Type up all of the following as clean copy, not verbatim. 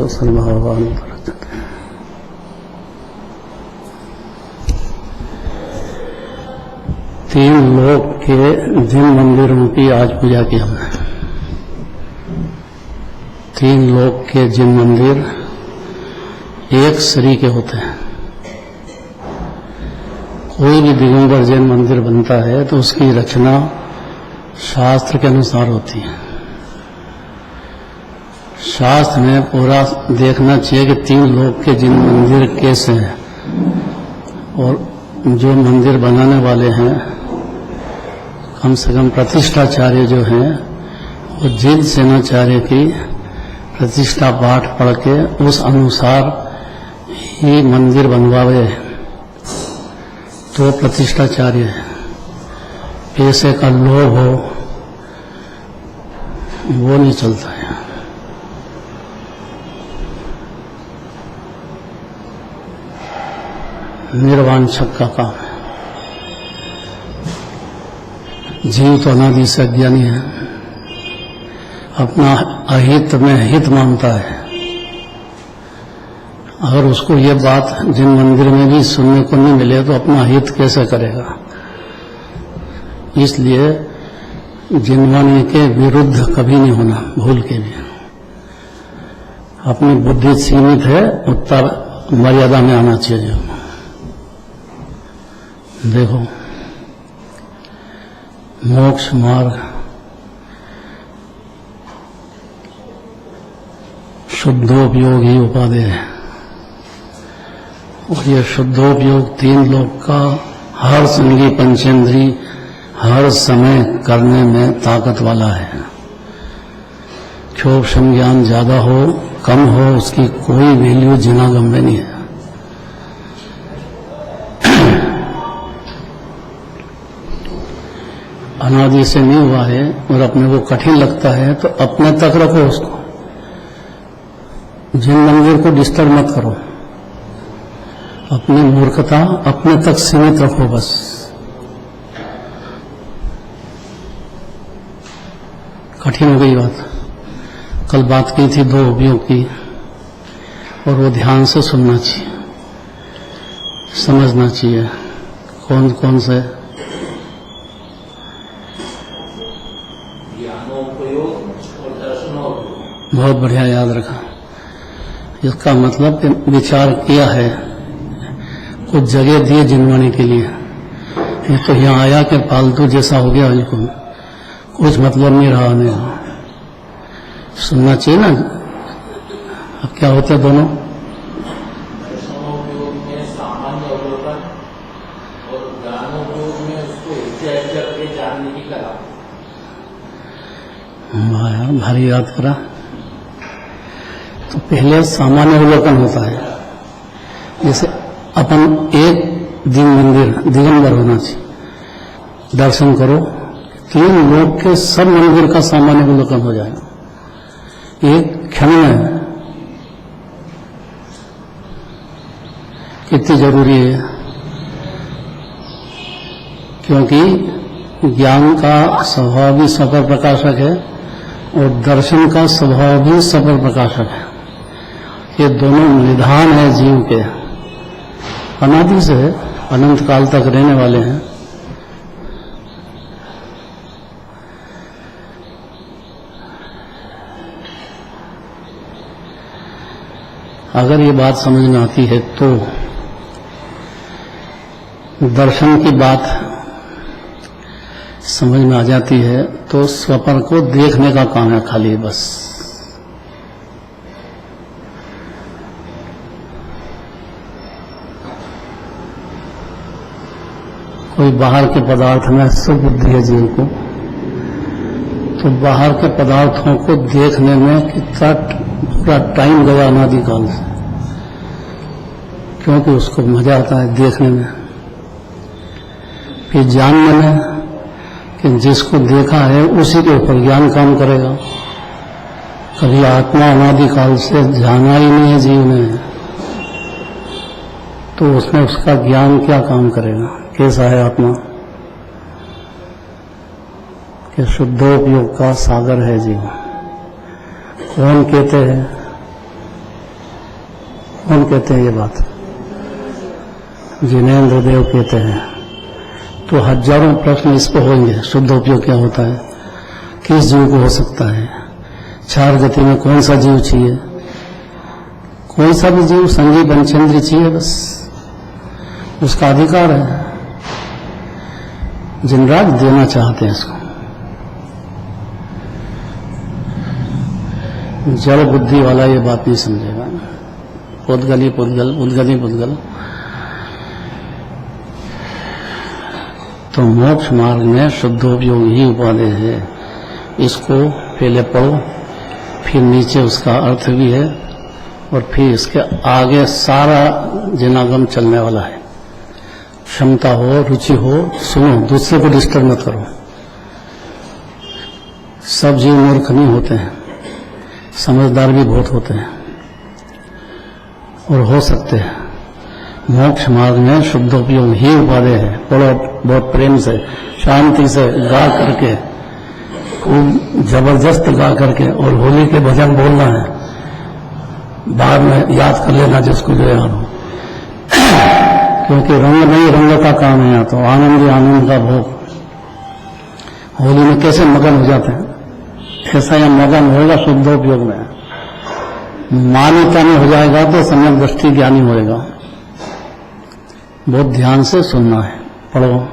सर्वभावान्। तीन लोक के जिन मंदिरों की आज पूजा की हमने, तीन लोक के जिन मंदिर एक श्री के होते हैं। कोई भी दिगंबर जैन मंदिर बनता है तो उसकी रचना शास्त्र के अनुसार होती है। शास्त्र में पूरा देखना चाहिए कि तीन लोक के जिन मंदिर कैसे हैं, और जो मंदिर बनाने वाले हैं कम से कम प्रतिष्ठाचार्य जो हैं वो जिन सेनाचार्य की प्रतिष्ठा पाठ पढ़ के उस अनुसार ही मंदिर बनवावे तो प्रतिष्ठाचार्य है। पैसे का लोभ हो वो नहीं चलता है। निर्वांछक का काम है। जीव तो अनादि से अज्ञानी है, अपना अहित में हित मानता है। अगर उसको ये बात जिन मंदिर में भी सुनने को नहीं मिले तो अपना हित कैसे करेगा। इसलिए जिनवाणी के विरुद्ध कभी नहीं होना, भूल के भी। अपनी बुद्धि सीमित है, उत्तर मर्यादा में आना चाहिए। देखो, मोक्ष मार्ग शुद्धोपयोग ही उपादेय है, और ये शुद्धोपयोग तीन लोक का हर संगी पंचेंद्री हर समय करने में ताकत वाला है। क्षोभ संज्ञान ज्यादा हो कम हो उसकी कोई वैल्यू जिनागम में नहीं है। अनादि से नहीं हुआ है और अपने को कठिन लगता है तो अपने तक रखो उसको। जिन मंदिर को डिस्टर्ब मत करो, अपनी मूर्खता अपने तक सीमित रखो बस। कठिन हो गई बात। कल बात की थी दो उपयोग की, और वो ध्यान से सुनना चाहिए, समझना चाहिए कौन कौन से। बहुत बढ़िया याद रखा। इसका मतलब कि विचार किया है, कुछ जगह दिए जिनवाणी के लिए। ये तो यहाँ आया कि फालतू जैसा हो गया, इनको कुछ मतलब नहीं रहा। नहीं सुनना चाहिए ना। अब क्या होता है दोनों, भारी याद करा। तो पहले सामान्य अवलोकन होता है, जैसे अपन एक दिन मंदिर दिगंबर होना चाहिए, दर्शन करो, तीन लोक के सब मंदिर का सामान्य अवलोकन हो जाएगा एक क्षण में। कितनी जरूरी है, क्योंकि ज्ञान का स्वभाव भी सफल प्रकाशक है और दर्शन का स्वभाव भी सफल प्रकाशक है। ये दोनों निधान है जीव के, अनादि से अनंत काल तक रहने वाले हैं। अगर ये बात समझ में आती है तो दर्शन की बात समझ में आ जाती है, तो स्वप्न को देखने का काम है खाली बस। कोई बाहर के पदार्थ में सुबुद्धि है जीव को, तो बाहर के पदार्थों को देखने में कितना पूरा टाइम गया अनादिकाल से, क्योंकि उसको मजा आता है देखने में। फिर जानने में कि जिसको देखा है उसी के ऊपर ज्ञान काम करेगा। कभी आत्मा अनादिकाल से जाना ही नहीं है जीव ने, तो उसमें उसका ज्ञान क्या काम करेगा, कैसा है आत्मा। कि शुद्धोपयोग का सागर है जीव। कौन कहते हैं कौन कहते हैं ये बात? जिनेंद्र देव कहते हैं। तो हजारों प्रश्न इस पर होंगे, शुद्ध उपयोग क्या होता है, किस जीव को हो सकता है, 4 गति में कौन सा जीव चाहिए, कोई सा भी जीव संजीव पंचेंद्रिय चाहिए, बस उसका अधिकार है। जिनराज देना चाहते हैं इसको। जड़ बुद्धि वाला ये बात नहीं समझेगा। पुद्गल ही पुद्गल, उद्गल ही पुद्गल। तो मोक्ष मार्ग में शुद्धोपयोग ही उपादेय है। इसको पहले पढ़ो, फिर नीचे उसका अर्थ भी है, और फिर इसके आगे सारा जिनागम चलने वाला है। क्षमता हो, रुचि हो, सुनो, दूसरे को डिस्टर्ब मत करो। सब जीव मूर्ख नहीं होते हैं, समझदार भी बहुत होते हैं और हो सकते हैं। मोक्ष मार्ग में शुद्धोपयोग ही उपादेय है। पढ़ो बहुत प्रेम से, शांति से गा करके, खूब जबरदस्त गा करके, और होली के भजन बोलना है। बाद में याद कर लेना जिसको जो याद हो, क्योंकि रंग नहीं रंग का काम है। तो आनंद ही आनंद का भोग। होली में कैसे मगन हो जाते हैं, ऐसा यह मगन होगा शुद्धोपयोग में। मान्यता में हो जाएगा तो सम्यक दृष्टि ज्ञानी होएगा। बहुत ध्यान से सुनना है। पढ़ो।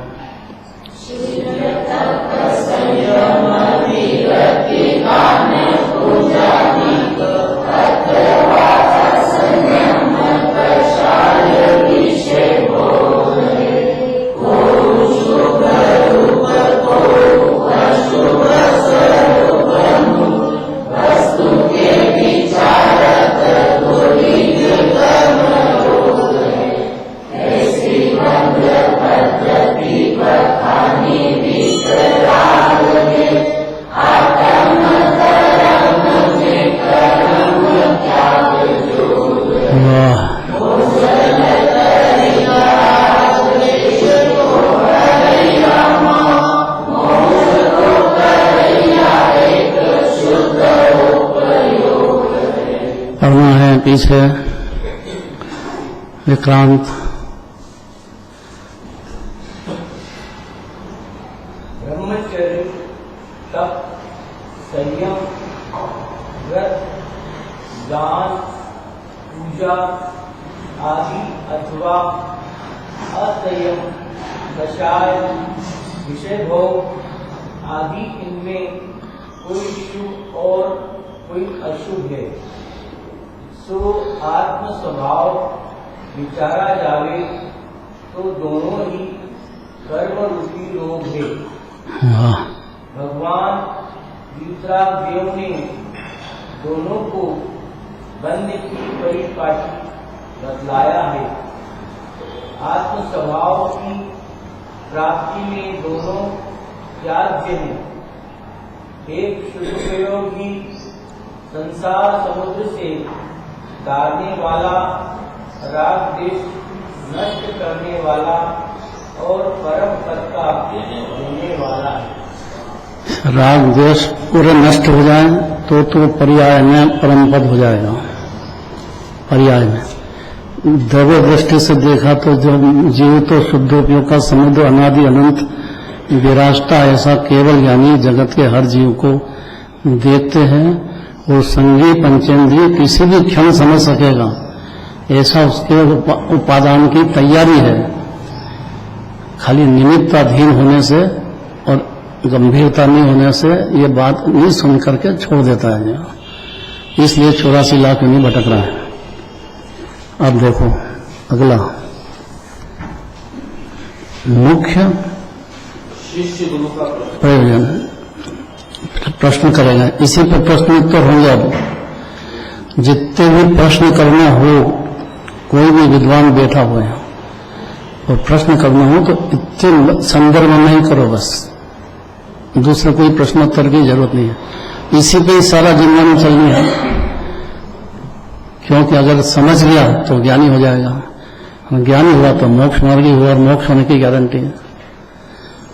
पीछे विक्रांत। ब्रह्मचर्य, तप, संयम, व्रत, दान, पूजा आदि अथवा असंयम, कषाय, विषय भोग आदि, इनमें कोई शुभ और कोई अशुभ है। सो आत्म स्वभाव विचारा जावे तो दोनों ही कर्म रूपी रोग है। भगवान वितरागदेव ने दोनों को बंद की परिपाटी बतलाया है। आत्म स्वभाव की प्राप्ति में दोनों त्याज्य हैं। एक शुद्धोपयोग ही संसार समुद्र से तारने वाला, राग देश नष्ट करने वाला और परम पद का देने वाला है। राग देश पूरे नष्ट हो जाए तो पर्याय में परम पद हो जाएगा। पर्याय में द्रव्य दृष्टि से देखा तो जो जीव तो शुद्धोपयोग का समुद्र अनादि अनंत विराजता, ऐसा केवल ज्ञानी जगत के हर जीव को देखते हैं और संगी पंचेंद्रिय किसी भी क्षण समझ सकेगा, ऐसा उसके उपादान की तैयारी है। खाली निमित्ताधीन होने से और गंभीरता नहीं होने से ये बात नहीं सुन करके छोड़ देता है। इसलिए 84 लाख नहीं भटक रहा है। अब देखो अगला मुख्य शिष्य गुरु का प्रयोजन प्रश्न करेगा। इसी पर प्रश्न उत्तर होंगे। अब जितने भी प्रश्न करना हो, कोई भी विद्वान बैठा हुआ है और प्रश्न करना हो तो इतने संदर्भ नहीं करो, बस दूसरे कोई प्रश्नोत्तर की जरूरत नहीं है। इसी पे ही सारा जीवन चलनी है, क्योंकि अगर समझ गया तो ज्ञानी हो जाएगा, ज्ञानी हुआ तो मोक्ष मार्गी हुआ और मोक्ष होने की गारंटी है।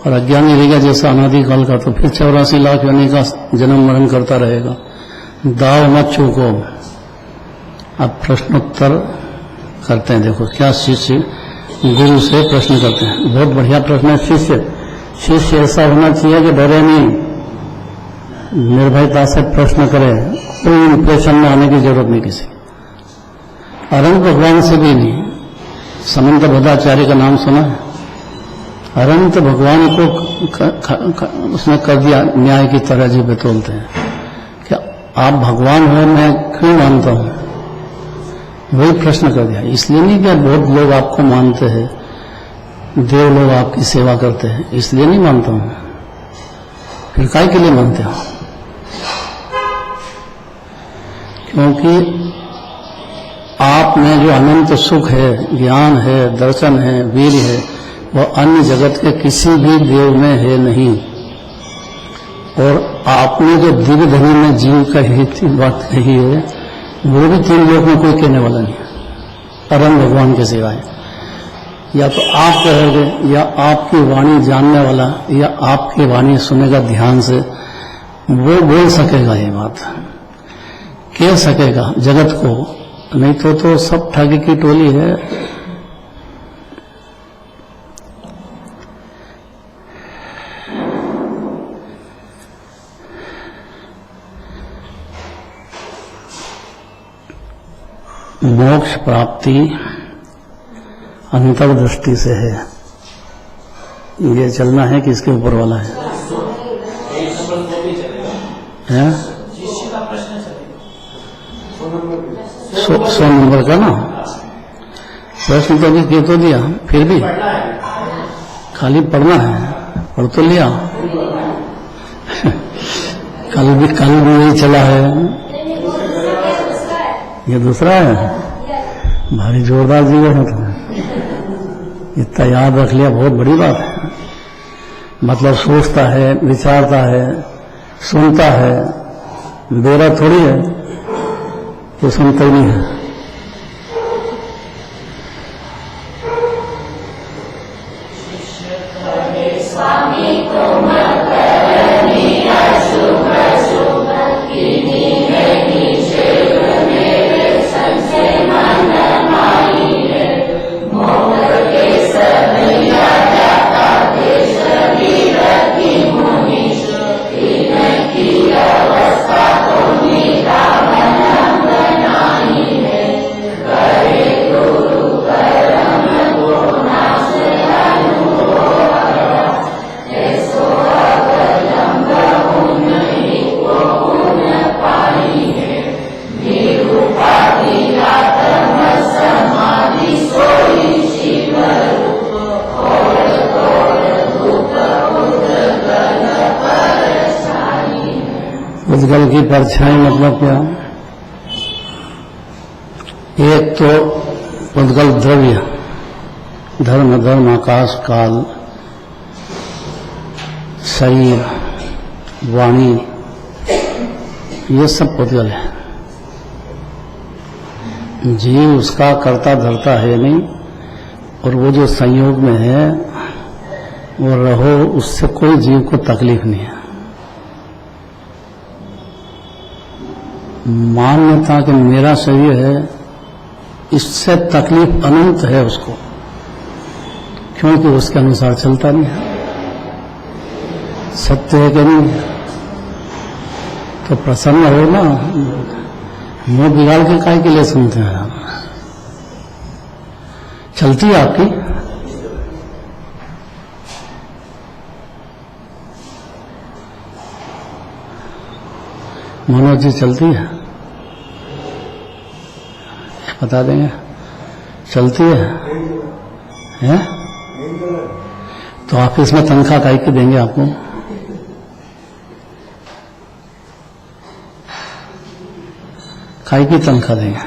और अज्ञानी रहेगा जैसा अनादिकाल का तो फिर 84 लाख योनि का जन्म मरण करता रहेगा। दाव मत चूको। अब प्रश्नोत्तर करते हैं। देखो क्या शिष्य गुरु से प्रश्न करते हैं। बहुत बढ़िया प्रश्न है। शिष्य ऐसा होना चाहिए कि डरे नहीं, निर्भयता से प्रश्न करे, कोई इंप्रेशन में आने की जरूरत नहीं किसी। अनंत भगवान से भी नहीं। समंत भद्राचार्य का नाम सुना है? अनंत भगवान को उसने कर दिया न्याय की तरह जी पे तोलते हैं कि आप भगवान हो, मैं क्यों मानता हूं? वही प्रश्न कर दिया। इसलिए नहीं कि बहुत लोग आपको मानते हैं, देव लोग आपकी सेवा करते हैं, इसलिए नहीं मानता हूं। फिर काय के लिए मानते हो? क्योंकि आप में जो अनंत सुख है, ज्ञान है, दर्शन है, वीर है, वह अन्य जगत के किसी भी देव में है नहीं। और आपने जो दिव्य धनी में जीव कही बात कही है, वो भी 3 लोक में कोई कहने वाला नहीं है परम भगवान के सिवाय। या तो आप कहोगे, या आपकी वाणी जानने वाला, या आपकी वाणी सुनेगा ध्यान से, वो बोल सकेगा ये बात, कह सकेगा जगत को। नहीं तो सब ठगी की टोली है। मोक्ष प्राप्ति अंतर्दृष्टि से है। ये चलना है कि इसके ऊपर वाला है? हैं? 100 नंबर का ना प्रश्न तो अभी कह तो दिया, फिर भी खाली पढ़ना है। पढ़ तो लिया। कल भी यही चला है। ये दूसरा है। भारी जोरदार जीवन है। तो इतना याद रख लिया, बहुत बड़ी बात है। मतलब सोचता है, विचारता है, सुनता है, बेरा थोड़ी है कि सुनता ही नहीं है। उद्गल की परछाई मतलब क्या? एक तो उद्गल द्रव्य, धर्म, आकाश, काल, शरीर, वाणी, ये सब उद्गल है। जीव उसका कर्ता धर्ता है नहीं, और वो जो संयोग में है वो रहो, उससे कोई जीव को तकलीफ नहीं है। मान्यता कि मेरा शरीर है, इससे तकलीफ अनंत है उसको, क्योंकि उसके अनुसार चलता नहीं है। सत्य है कि नहीं? तो प्रसन्न हो ना, मुंह बिगाड़ के काय के लिए सुनते हैं? चलती है आपकी? मनोज जी चलती है? बता देंगे। चलती है? हैं? तो ऑफिस में तनख्वाह काहे की देंगे आपको? काहे की तनख्वाह देंगे?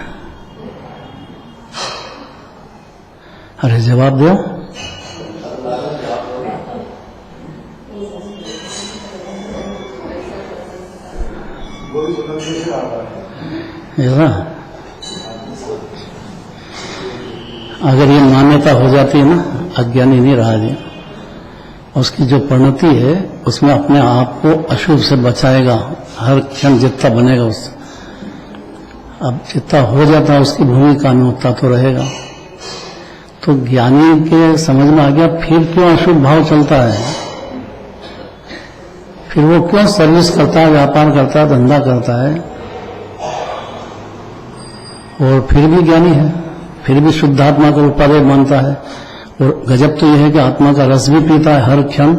अरे जवाब दो। ऐसा अगर ये मान्यता हो जाती है ना, अज्ञानी नहीं रहा जी, उसकी जो परिणति है उसमें अपने आप को अशुभ से बचाएगा हर क्षण, जितना बनेगा उससे। अब जितना हो जाता है उसकी भूमिका में उतना तो रहेगा। तो ज्ञानी के समझ में आ गया फिर क्यों अशुभ भाव चलता है, फिर वो क्यों सर्विस करता है, व्यापार करता है, धंधा करता है, और फिर भी ज्ञानी है, फिर भी शुद्ध आत्मा का उपादेय मानता है। और गजब तो यह है कि आत्मा का रस भी पीता है हर क्षण।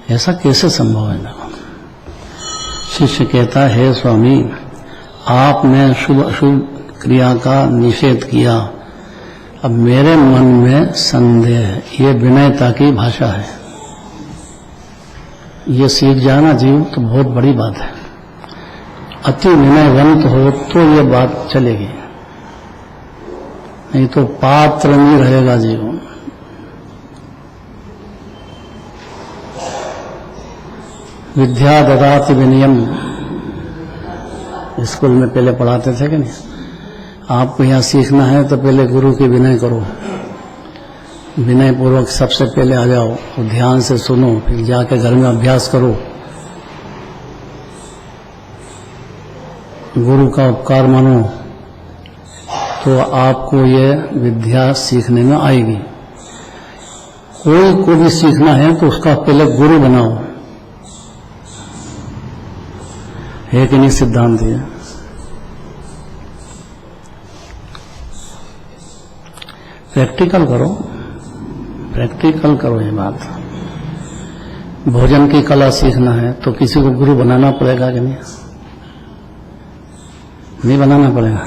ऐसा कैसे संभव है ना? शिष्य कहता है, स्वामी आपने शुभ अशुभ क्रिया का निषेध किया, अब मेरे मन में संदेह है। ये विनयता की भाषा है, ये सीख जाना जीव तो बहुत बड़ी बात है। अति विनयवंत हो तो ये बात चलेगी, नहीं तो पात्र नहीं रहेगा जीव। विद्या ददाति विनयम, स्कूल में पहले पढ़ाते थे कि नहीं? आपको यहाँ सीखना है तो पहले गुरु की विनय करो, विनय पूर्वक सबसे पहले आ जाओ और ध्यान से सुनो, फिर जाके घर में अभ्यास करो। गुरु का उपकार मानो तो आपको ये विद्या सीखने में आएगी। कोई को भी सीखना है तो उसका पहले गुरु बनाओ, है कि नहीं सिद्धांत है। प्रैक्टिकल करो, प्रैक्टिकल करो ये बात। भोजन की कला सीखना है तो किसी को गुरु बनाना पड़ेगा कि नहीं? नहीं बनाना पड़ेगा।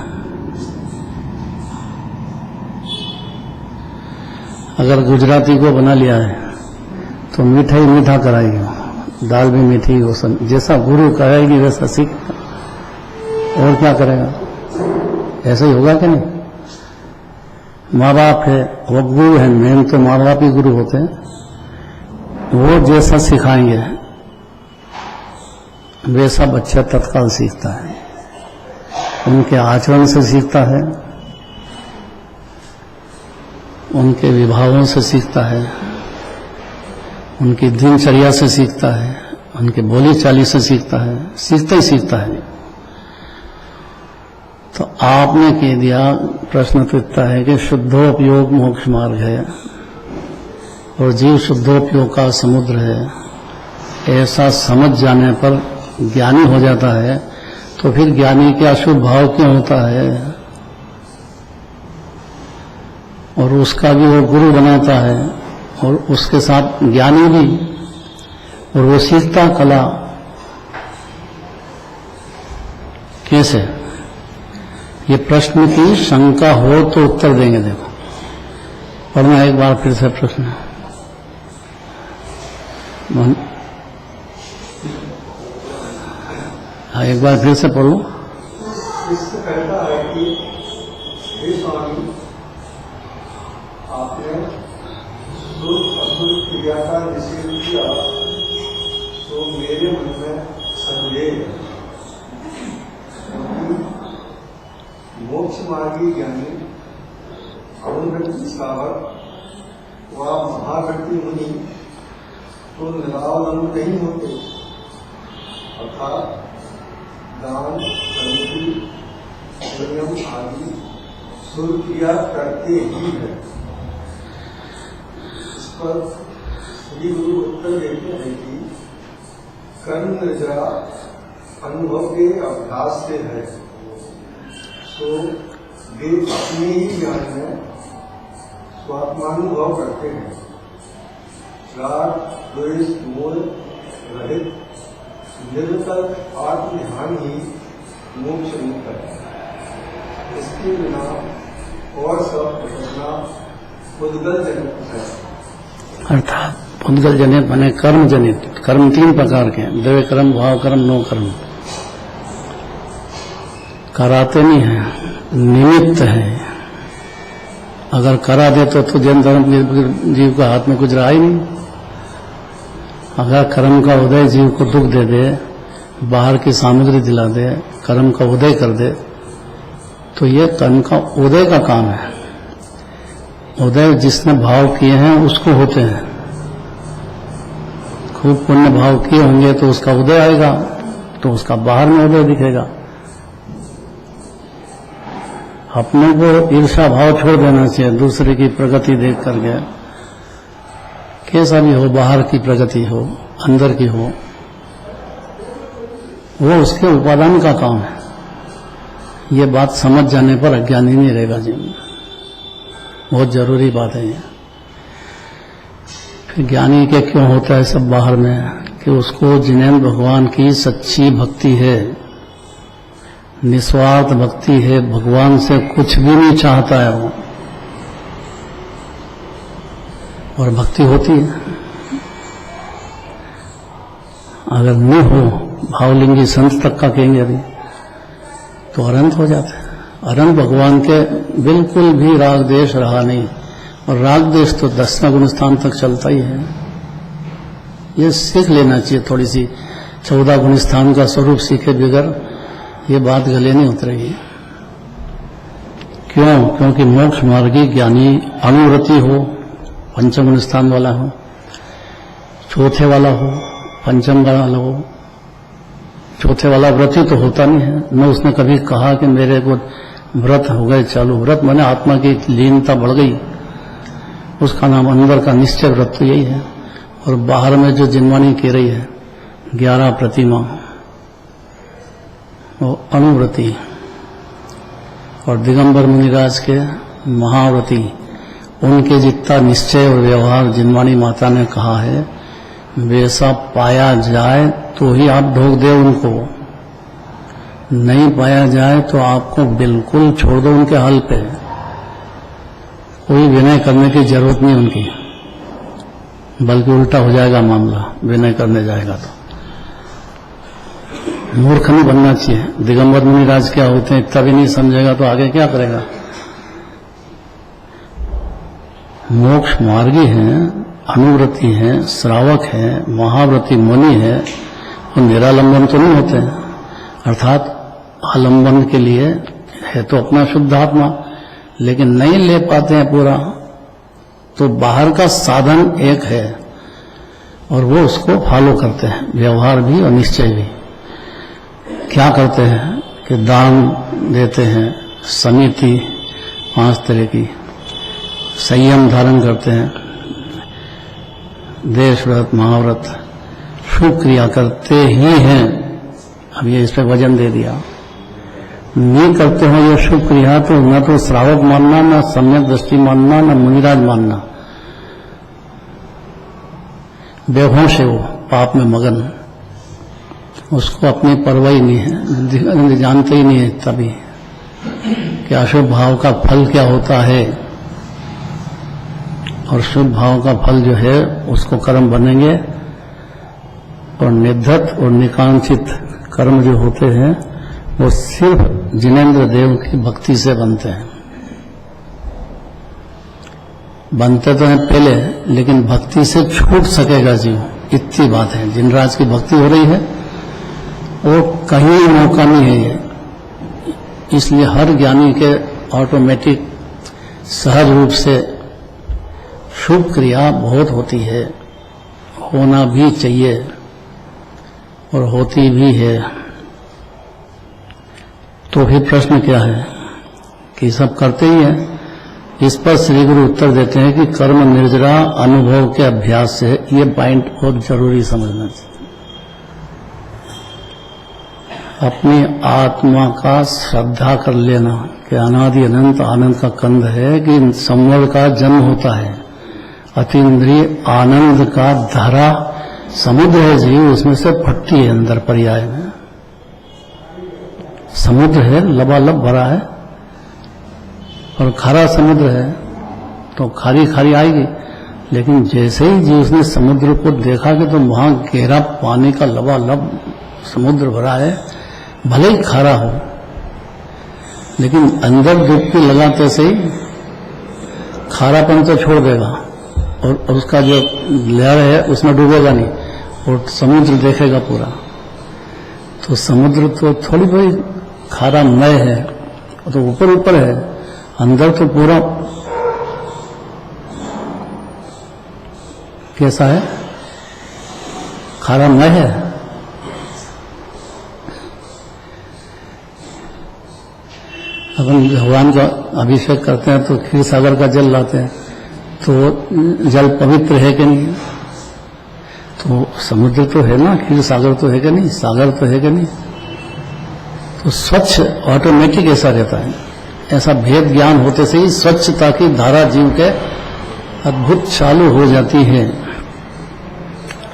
अगर गुजराती को बना लिया है तो मिठाई मीठा कराएगी, दाल भी मीठी हो, जैसा गुरु कराएगी वैसा सीख, और क्या करेगा? ऐसा ही होगा कि नहीं? माँ बाप है वो गुरु है, मेन तो माँ बाप ही गुरु होते हैं। वो जैसा सिखाएंगे वैसा बच्चा तत्काल सीखता है, उनके आचरण से सीखता है, उनके विभावों से सीखता है, उनकी दिनचर्या से सीखता है, उनके बोली चाली से सीखता है, सीखता ही सीखता है। तो आपने कह दिया, प्रश्न तो इतना है कि शुद्धोपयोग मोक्ष मार्ग है और जीव शुद्धोपयोग का समुद्र है। ऐसा समझ जाने पर ज्ञानी हो जाता है, तो फिर ज्ञानी के अशुभ भाव क्यों होता है? और उसका भी वो गुरु बनाता है और उसके साथ ज्ञानी भी, और वो सीखता कला। कैसे? ये प्रश्न की शंका हो तो उत्तर देंगे। देखो पढ़ना एक बार फिर से प्रश्न। हाँ एक बार फिर से पढ़ो। इससे कहता है कि हे स्वामी, आपने शुद्ध अशुद्ध क्रिया का निषेध किया तो मेरे मन में संदेह है, क्योंकि मोक्ष मार्गी ज्ञानी अवनव्यक्ति सावक व महाव्यक्ति मुनि तो निरावलंब नहीं होते, अर्थात दान, संधि, संयम आदि शुद्ध क्रिया करते ही है। इस पर श्री गुरु उत्तर देते हैं कि कर्म निद्रा अनुभव के अभ्यास से है, तो वे अपने ही ज्ञान में स्वात्मानुभव करते हैं। राग, द्वेष, मोह रहित निरंतर आत्मध्यान ही मोक्ष मुक्त है। इसके बिना और सब घटना उद्गल जनित है। अर्थात उद्गल जनित माने कर्म जनित। कर्म तीन प्रकार के, द्रव्य कर्म, भाव कर्म, नो कर्म। कराते नहीं है, निमित्त है। अगर करा दे तो जन धर्म जीव का हाथ में कुछ रहा ही नहीं। अगर कर्म का उदय जीव को दुख दे दे, बाहर की सामग्री दिला दे, कर्म का उदय कर दे, तो ये कर्म का उदय का काम है। उदय जिसने भाव किए हैं उसको होते हैं। खूब पुण्य भाव किए होंगे तो उसका उदय आएगा, तो उसका बाहर में उदय दिखेगा। अपने को ईर्ष्या भाव छोड़ देना चाहिए दूसरे की प्रगति देख करके, कैसा भी हो, बाहर की प्रगति हो अंदर की हो, वो उसके उपादान का काम है। ये बात समझ जाने पर अज्ञानी नहीं रहेगा जीवन में, बहुत जरूरी बात है ये। फिर ज्ञानी के क्यों होता है सब बाहर में, कि उसको जिनेंद्र भगवान की सच्ची भक्ति है, निस्वार्थ भक्ति है, भगवान से कुछ भी नहीं चाहता है वो, और भक्ति होती है। अगर नहीं हो, भावलिंगी संत तक का कहेंगे अभी, तो अनंत हो जाता है। अनंत भगवान के बिल्कुल भी राग देश रहा नहीं, और राग देश तो 10वें गुण स्थान तक चलता ही है। ये सीख लेना चाहिए थोड़ी सी, 14 गुण स्थान का स्वरूप सीखे बगैर ये बात गले नहीं उतरेगी। क्यों? क्योंकि मोक्ष मार्गी ज्ञानी अनुव्रति हो, पंचम गुण स्थान वाला हो, चौथे वाला हो, पंचम वाला हो। चौथे वाला व्रती तो होता नहीं है, न उसने कभी कहा कि मेरे को व्रत हो गए चालू। व्रत माने आत्मा की लीनता बढ़ गई, उसका नाम अंदर का निश्चय व्रत तो यही है। और बाहर में जो जिनवानी कह रही है 11 प्रतिमा, वो अनुव्रति। और दिगंबर मुनिराज के महाव्रती, उनके जितना निश्चय और व्यवहार जिनवानी माता ने कहा है वैसा पाया जाए तो ही आप ढोक दे उनको, नहीं पाया जाए तो आपको बिल्कुल छोड़ दो उनके हाल पे। कोई विनय करने की जरूरत नहीं उनकी, बल्कि उल्टा हो जाएगा मामला, विनय करने जाएगा तो। मूर्ख नहीं बनना चाहिए। दिगंबर मुनिराज क्या होते हैं इतना भी नहीं समझेगा तो आगे क्या करेगा। मोक्ष मार्गी हैं, अनुव्रति हैं, श्रावक हैं, महाव्रति मुनि है, और निरालंबन तो नहीं होते हैं। अर्थात आलंबन के लिए है तो अपना शुद्ध आत्मा, लेकिन नहीं ले पाते हैं पूरा, तो बाहर का साधन एक है और वो उसको फॉलो करते हैं, व्यवहार भी और निश्चय भी। क्या करते हैं कि दान देते हैं, समिति 5 तरह की, संयम धारण करते हैं, देश व्रत, महाव्रत, शुभ क्रिया करते ही हैं। अब ये इस पर वजन दे दिया, नहीं करते हो ये शुभ क्रिया तो न तो श्रावक मानना, न सम्यक दृष्टि मानना, न मुनिराज मानना, बेहोश है वो, पाप में मगन, उसको अपनी परवाह ही नहीं है, जानते ही नहीं है तभी कि अशुभ भाव का फल क्या होता है, और शुभ भाव का फल जो है उसको कर्म बनेंगे। और निधत और निकांक्षित कर्म जो होते हैं वो सिर्फ जिनेंद्र देव की भक्ति से बनते हैं। बनते तो हैं पहले, लेकिन भक्ति से छूट सकेगा जीव, इतनी बात है। जिनराज की भक्ति हो रही है वो कहीं मौका नहीं है ये, इसलिए हर ज्ञानी के ऑटोमेटिक सहज रूप से शुभ क्रिया बहुत होती है, होना भी चाहिए और होती भी है। तो फिर प्रश्न क्या है कि सब करते ही हैं। इस पर श्री गुरु उत्तर देते हैं कि कर्म निर्जरा अनुभव के अभ्यास से, ये पॉइंट बहुत जरूरी समझना चाहिए। अपनी आत्मा का श्रद्धा कर लेना कि अनादि अनंत आनंद का कंद है, कि संवर का जन्म होता है, अतीन्द्रिय आनंद का धारा समुद्र है जीव, उसमें से फटती है अंदर पर्याय में। समुद्र है, लबालब भरा है, और खारा समुद्र है तो खारी खारी आएगी। लेकिन जैसे ही जीव उसने समुद्र को देखा कि तो वहां गहरा पानी का लबालब समुद्र भरा है, भले ही खारा हो, लेकिन अंदर डुबकी लगाते से ही खारापन तो छोड़ देगा, और उसका जो लहर है उसमें डूबेगा नहीं, और समुद्र देखेगा पूरा। तो समुद्र तो थोड़ी बड़ी खारा मय है, तो ऊपर ऊपर है, अंदर तो पूरा कैसा है, खारा मय है। अपन भगवान का अभिषेक करते हैं तो क्षीर सागर का जल लाते हैं, तो जल पवित्र है कि नहीं? तो समुद्र तो है ना, क्षीर सागर तो है कि नहीं, सागर तो है कि नहीं? तो स्वच्छ ऑटोमेटिक ऐसा रहता है। ऐसा भेद ज्ञान होते से ही स्वच्छता की धारा जीव के अद्भुत चालू हो जाती है,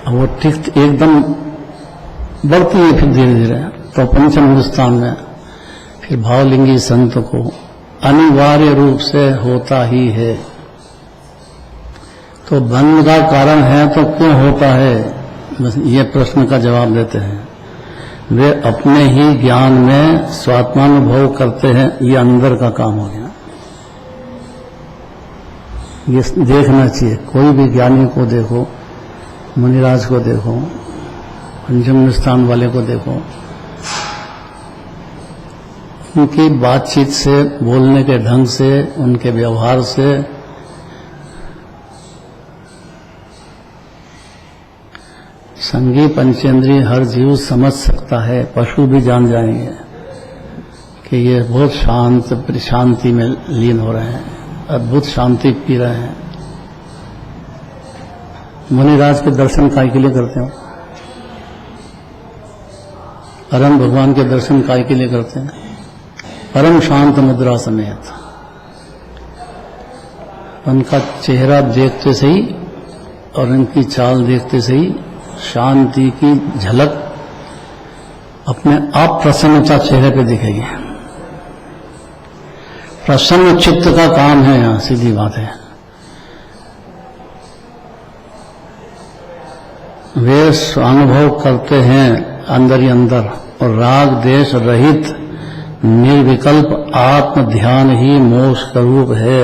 और वो ठीक एकदम बढ़ती है फिर धीरे धीरे। तो पंचम हिंदुस्तान में फिर भावलिंगी संत को अनिवार्य रूप से होता ही है। तो बंध का कारण है तो क्यों होता है, बस ये प्रश्न का जवाब देते हैं। वे अपने ही ज्ञान में स्वात्मानुभव करते हैं, ये अंदर का काम हो गया। ये देखना चाहिए, कोई भी ज्ञानी को देखो, मुनिराज को देखो, पंचम स्थान वाले को देखो, उनकी बातचीत से, बोलने के ढंग से, उनके व्यवहार से संगी पंचेंद्रिय हर जीव समझ सकता है, पशु भी जान जाएंगे कि ये बहुत शांति में लीन हो रहे हैं, अद्भुत शांति पी रहे हैं। मुनिराज के दर्शन काय के लिए करते हो? परम भगवान के दर्शन काय के लिए करते हैं? परम शांत मुद्रा समेत। उनका चेहरा देखते से ही और उनकी चाल देखते से ही शांति की झलक अपने आप प्रसन्नता चेहरे पे दिखेगी। प्रसन्न चित्त का काम है, यहां सीधी बात है। वे स्वानुभव करते हैं अंदर ही अंदर, और राग देश रहित निर्विकल्प आत्म ध्यान ही मोक्ष का रूप है,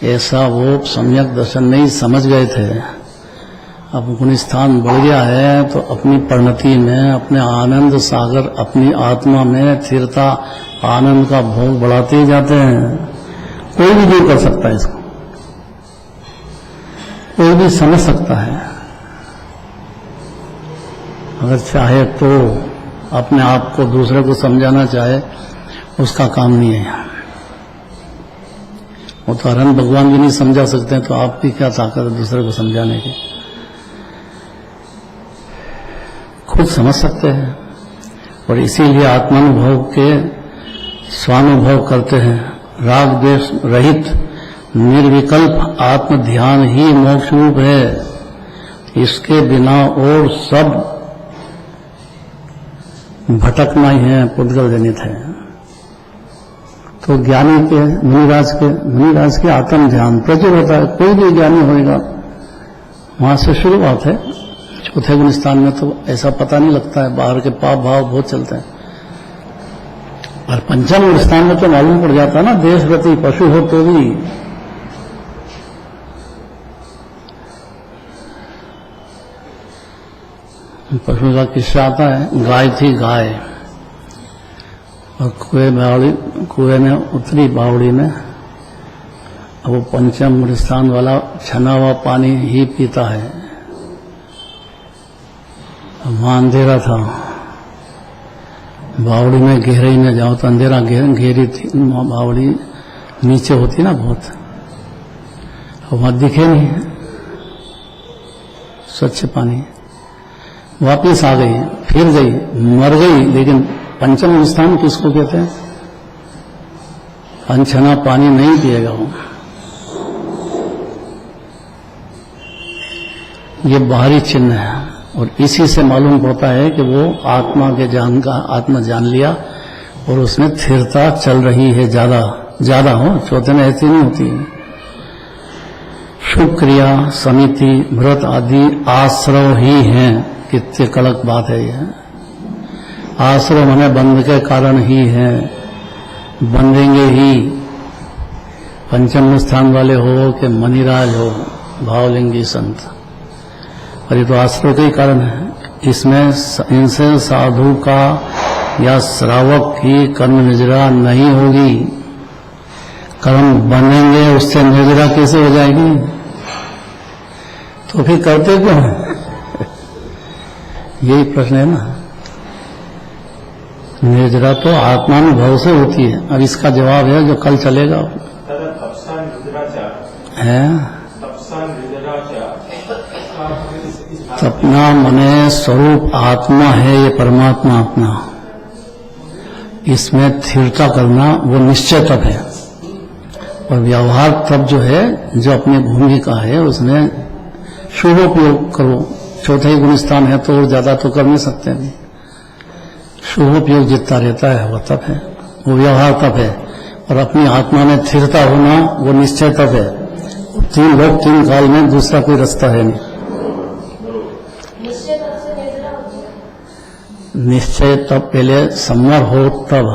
ऐसा वो सम्यक दर्शन नहीं समझ गए थे। अब गुण स्थान बढ़ गया है तो अपनी परिणति में, अपने आनंद सागर, अपनी आत्मा में स्थिरता, आनंद का भोग बढ़ाते ही जाते हैं। कोई भी दूर कर सकता है इसको, कोई भी समझ सकता है अगर चाहे तो। अपने आप को दूसरे को समझाना चाहे, उसका काम नहीं है। वो तो हरण भगवान भी नहीं समझा सकते हैं, तो आपकी क्या ताकत है दूसरे को समझाने की? खुद समझ सकते हैं, और इसीलिए आत्मानुभव के स्वानुभव करते हैं। राग द्वेष रहित निर्विकल्प आत्म ध्यान ही मोक्ष रूप है, इसके बिना और सब भटकना ही है, पुद्गल जनित है। तो ज्ञानी के, मुनिराज के आत्म ध्यान प्रचुर होता है। कोई भी ज्ञानी होगा, वहां से शुरुआत है। चौथे गुण स्थान में तो ऐसा पता नहीं लगता है, बाहर के पाप भाव बहुत चलते हैं। और पंचम गुण स्थान में तो मालूम पड़ जाता है ना, देशव्रती पशु हो तो भी। पशु का किस्सा आता है, गाय थी गाय, और कुएं में उतरी बावड़ी में। अब वो पंचम गुण स्थान वाला छना हुआ पानी ही पीता है। वहां अंधेरा था, बावड़ी में गहराई में जाओ तो अंधेरा घेरी थी। बावड़ी नीचे होती ना बहुत, वहां दिखे नहीं स्वच्छ पानी। वापिस आ गई, फिर गई, मर गई। लेकिन पंचम स्थान किसको कहते हैं? अनछना पानी नहीं पिएगा वो। ये बाहरी चिन्ह है, और इसी से मालूम पड़ता है कि वो आत्मा के ज्ञान का आत्मा जान लिया, और उसमें स्थिरता चल रही है। ज्यादा हो, चौथे में ऐसी नहीं होती। शुभ क्रिया, समिति, व्रत आदि आश्रव ही हैं। कितनी कड़क बात है यह। आश्रव हमें बंध के कारण ही है, बंधेंगे ही। पंचम स्थान वाले हो कि मनिराज हो, भावलिंगी संत, और ये तो आश्रव के ही कारण है। इसमें इनसे साधु का या श्रावक की कर्म निजरा नहीं होगी। कर्म बनेंगे, उससे निजरा कैसे हो जाएगी? तो फिर करते क्यों हैं? यही प्रश्न है ना। निर्जरा तो आत्मानुभव से होती है। अब इसका जवाब है जो कल चलेगा तदा तपसा निद्राचा है। तपसा निद्राचा अपना मने स्वरूप आत्मा है, ये परमात्मा अपना, इसमें स्थिरता करना वो निश्चय तप है। और व्यवहार तप जो है, जो अपनी भूमिका है उसमें शुभोपयोग करो। चौथा ही गुण स्थान है तो और ज्यादा तो कर नहीं सकते नहीं। शुभोपयोग जितना रहता है वो तप है, वो व्यवहार तप है। और अपनी आत्मा में स्थिरता होना वो निश्चय तप है। तीन लोग तीन काल में दूसरा कोई रास्ता है नहीं। निश्चय तब पहले संवर हो तब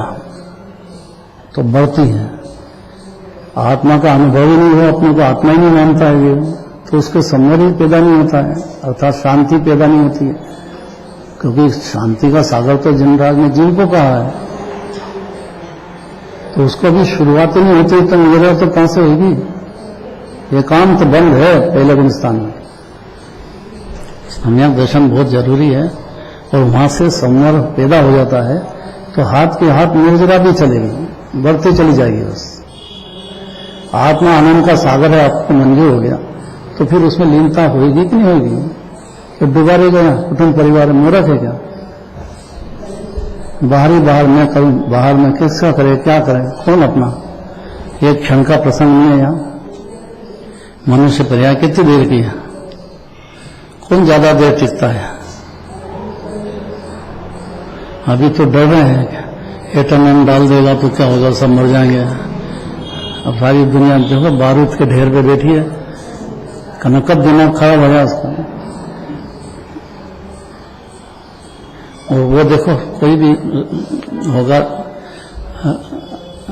तो बढ़ती है। आत्मा का अनुभव ही नहीं हो, अपने को आत्मा ही नहीं मानता है ये, तो उसको संवर ही पैदा नहीं होता है, अर्थात शांति पैदा नहीं होती है। क्योंकि शांति का सागर तो जिनराज ने जीव को कहा है, तो उसको भी शुरुआत ही नहीं होती तो मेरा तो कहां से होगी। ये काम तो बंद है पहले गुणस्थान में। सम्यक दर्शन बहुत जरूरी है और वहां से संवर पैदा हो जाता है तो हाथ के हाथ निर्जरा भी चलेगी, बढ़ती चली जाएगी। बस आत्मा आनंद का सागर है, आपको मंजूर हो गया तो फिर उसमें लीनता होगी कि नहीं होगी। तो डूबा रह गया कुटुंब परिवार में मूर्ख है क्या। बाहर मैं करूं, बाहर में किसका करे, क्या करे, कौन अपना। एक क्षण का प्रसंग नहीं है यहाँ। मनुष्य पर्याय कितनी देर की है, कौन ज्यादा देर टिकता है। अभी तो डर रहे हैं एटम बम डाल देगा तो क्या होगा, सब मर जाएंगे। अब सारी दुनिया देखो बारूद के ढेर पे बैठी है, कनकब दिमाग खराब हो गया उसका। और वो देखो कोई भी होगा,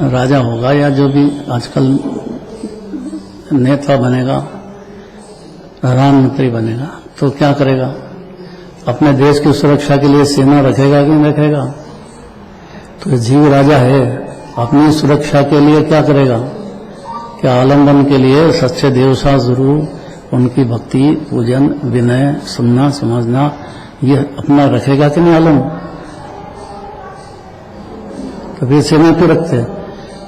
राजा होगा या जो भी आजकल नेता बनेगा, प्रधानमंत्री बनेगा, तो क्या करेगा, अपने देश की सुरक्षा के लिए सेना रखेगा कि नहीं रखेगा। तो जीव राजा है, अपनी सुरक्षा के लिए क्या करेगा, क्या आलम्बन के लिए सच्चे देवसा जरूर उनकी भक्ति पूजन विनय सुनना समझना ये अपना रखेगा कि नहीं आलम। तो फिर सेना क्यों रखते।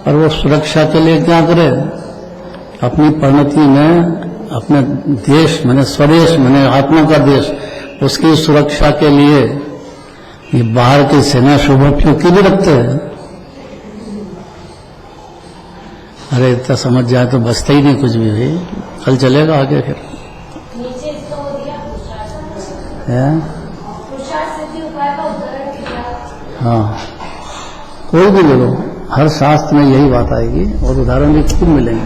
और वो सुरक्षा के लिए क्या करे, अपनी परिणति में अपने देश माने स्वदेश माने आत्मा का देश, उसकी सुरक्षा के लिए ये बाहर की सेना शुभोपयोग के लिए रखते हैं। अरे इतना समझ जाए तो बचता ही नहीं कुछ भी भाई, कल चलेगा आगे फिर है। हाँ कोई भी ले लो, हर शास्त्र में यही बात आएगी और उदाहरण भी खूब मिलेंगे।